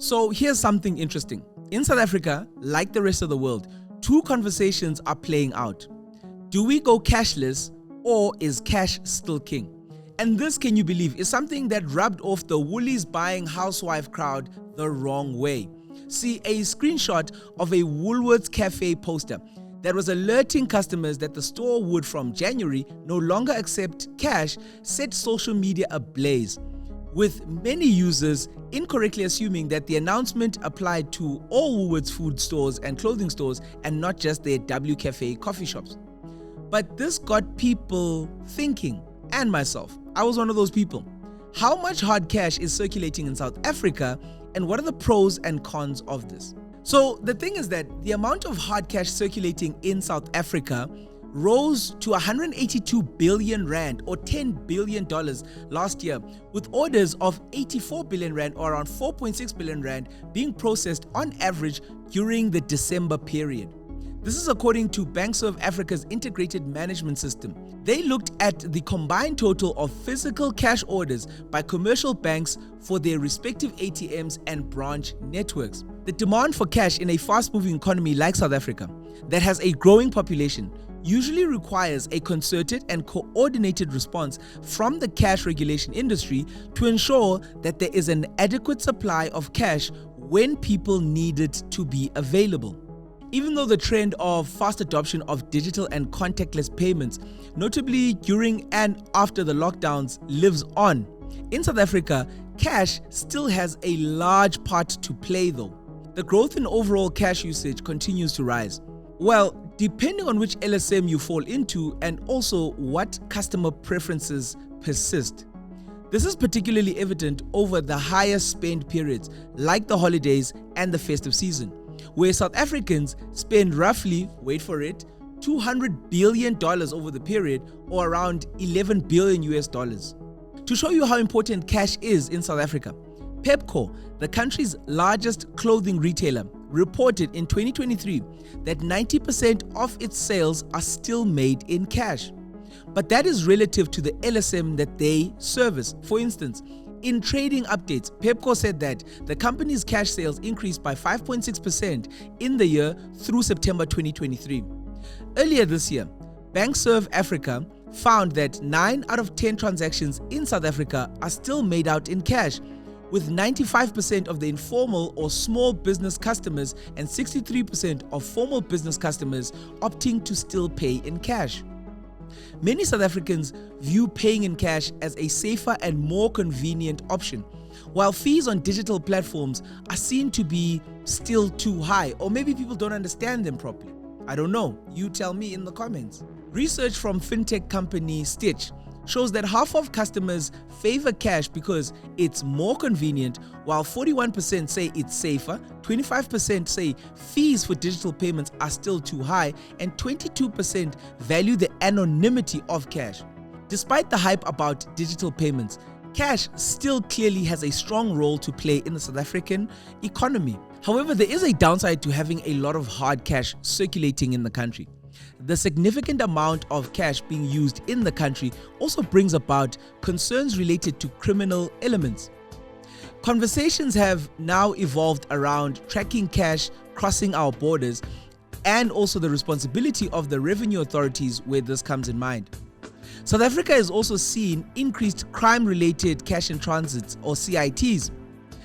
So here's something interesting. In South Africa, like the rest of the world, two conversations are playing out. Do we go cashless, or is cash still king? And this, can you believe, is something that rubbed off the Woolies buying housewife crowd the wrong way. See, a screenshot of a Woolworths cafe poster that was alerting customers that the store would from January no longer accept cash set social media ablaze, with many users incorrectly assuming that the announcement applied to all Woolworths food stores and clothing stores and not just their W Cafe coffee shops. But this got people thinking, and myself. I was one of those people. How much hard cash is circulating in South Africa, and what are the pros and cons of this? So the thing is that the amount of hard cash circulating in South Africa rose to 182 billion rand or $10 billion last year, with orders of 84 billion rand or around 4.6 billion rand being processed on average during the December period. This is according to BankservAfrica's integrated management system. They looked at the combined total of physical cash orders by commercial banks for their respective ATMs and branch networks. The demand for cash in a fast-moving economy like South Africa that has a growing population usually requires a concerted and coordinated response from the cash regulation industry to ensure that there is an adequate supply of cash when people need it to be available. Even though the trend of fast adoption of digital and contactless payments, notably during and after the lockdowns, lives on, in South Africa, cash still has a large part to play though. The growth in overall cash usage continues to rise. Well, depending on which LSM you fall into and also what customer preferences persist. This is particularly evident over the higher spend periods like the holidays and the festive season, where South Africans spend roughly, wait for it, $200 billion over the period, or around $11 billion US. To show you how important cash is in South Africa, Pepco, the country's largest clothing retailer, reported in 2023 that 90% of its sales are still made in cash. But that is relative to the LSM that they service. For instance, in trading updates, Pepco said that the company's cash sales increased by 5.6% in the year through September 2023. Earlier this year, BankservAfrica found that 9 out of 10 transactions in South Africa are still made out in cash, with 95% of the informal or small business customers and 63% of formal business customers opting to still pay in cash. Many South Africans view paying in cash as a safer and more convenient option, while fees on digital platforms are seen to be still too high, or maybe people don't understand them properly. I don't know, you tell me in the comments. Research from fintech company Stitch shows that half of customers favor cash because it's more convenient, while 41% say it's safer, 25% say fees for digital payments are still too high, and 22% value the anonymity of cash. Despite the hype about digital payments, cash still clearly has a strong role to play in the South African economy. However, there is a downside to having a lot of hard cash circulating in the country. The significant amount of cash being used in the country also brings about concerns related to criminal elements. Conversations have now evolved around tracking cash crossing our borders, and also the responsibility of the revenue authorities where this comes in mind. South Africa has also seen increased crime-related cash in transit, or CITs.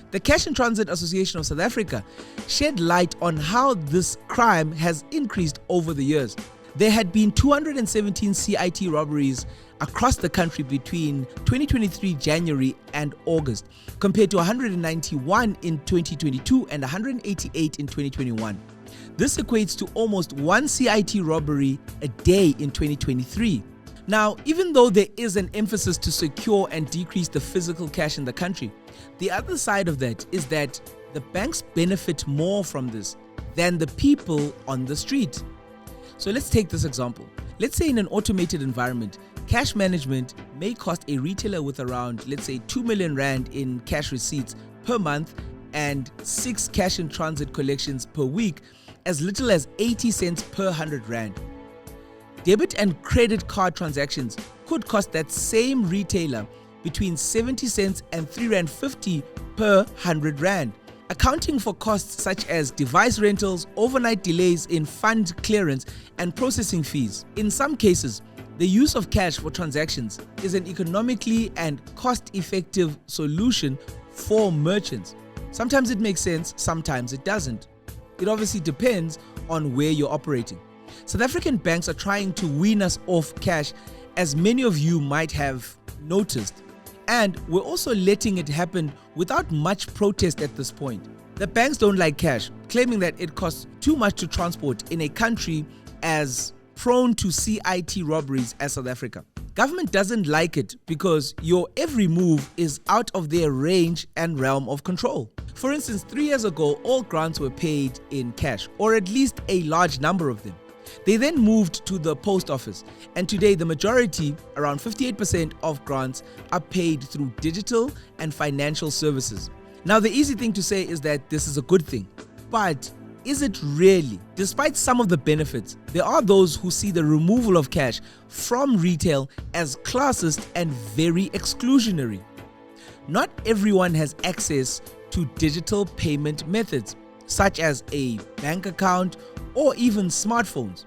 The Cash in Transit Association of South Africa shed light on how this crime has increased over the years. There had been 217 CIT robberies across the country between 2023 January and August, compared to 191 in 2022 and 188 in 2021. This equates to almost one CIT robbery a day in 2023. Now, even though there is an emphasis to secure and decrease the physical cash in the country, the other side of that is that the banks benefit more from this than the people on the street. So let's take this example. Let's say in an automated environment, cash management may cost a retailer with around, let's say, 2 million rand in cash receipts per month and 6 cash in transit collections per week as little as 80 cents per 100 rand. Debit and credit card transactions could cost that same retailer between 70 cents and 3.50 per 100 rand, accounting for costs such as device rentals, overnight delays in fund clearance, and processing fees. In some cases, the use of cash for transactions is an economically and cost-effective solution for merchants. Sometimes it makes sense, sometimes it doesn't. It obviously depends on where you're operating. South African banks are trying to wean us off cash, as many of you might have noticed. And we're also letting it happen without much protest at this point. The banks don't like cash, claiming that it costs too much to transport in a country as prone to CIT robberies as South Africa. Government doesn't like it because your every move is out of their range and realm of control. For instance, 3 years ago, all grants were paid in cash, or at least a large number of them. They then moved to the post office, and today the majority, around 58% of grants, are paid through digital and financial services. Now, the easy thing to say is that this is a good thing, but is it really? Despite some of the benefits, there are those who see the removal of cash from retail as classist and very exclusionary. Not everyone has access to digital payment methods, such as a bank account or even smartphones,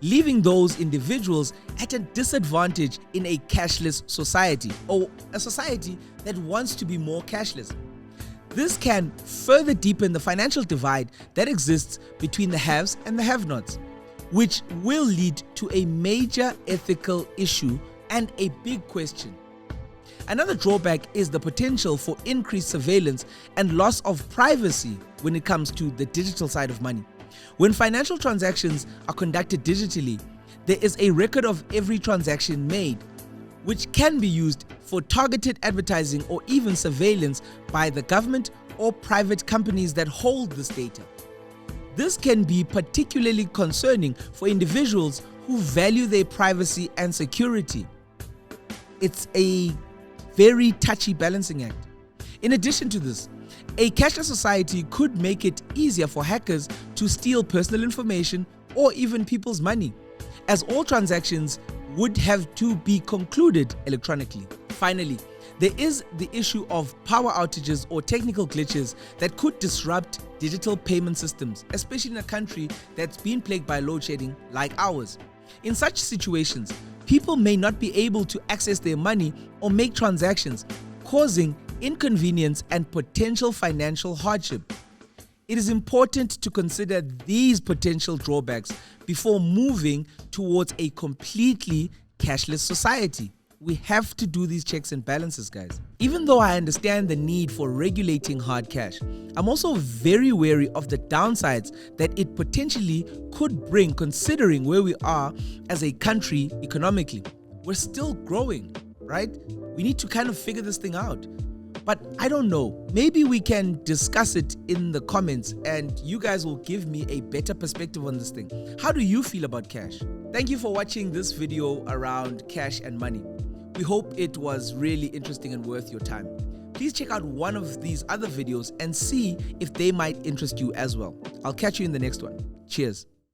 leaving those individuals at a disadvantage in a cashless society, or a society that wants to be more cashless. This can further deepen the financial divide that exists between the haves and the have-nots, which will lead to a major ethical issue and a big question. Another drawback is the potential for increased surveillance and loss of privacy when it comes to the digital side of money. When financial transactions are conducted digitally, there is a record of every transaction made, which can be used for targeted advertising or even surveillance by the government or private companies that hold this data. This can be particularly concerning for individuals who value their privacy and security. It's a very touchy balancing act. In addition to this, a cashless society could make it easier for hackers to steal personal information or even people's money, as all transactions would have to be concluded electronically. Finally, there is the issue of power outages or technical glitches that could disrupt digital payment systems, especially in a country that's been plagued by load shedding like ours. In such situations, people may not be able to access their money or make transactions, causing inconvenience and potential financial hardship. It is important to consider these potential drawbacks before moving towards a completely cashless society. We have to do these checks and balances, guys. Even though I understand the need for regulating hard cash, I'm also very wary of the downsides that it potentially could bring, considering where we are as a country economically. We're still growing, right? We need to kind of figure this thing out. But I don't know, maybe we can discuss it in the comments and you guys will give me a better perspective on this thing. How do you feel about cash? Thank you for watching this video around cash and money. We hope it was really interesting and worth your time. Please check out one of these other videos and see if they might interest you as well. I'll catch you in the next one. Cheers.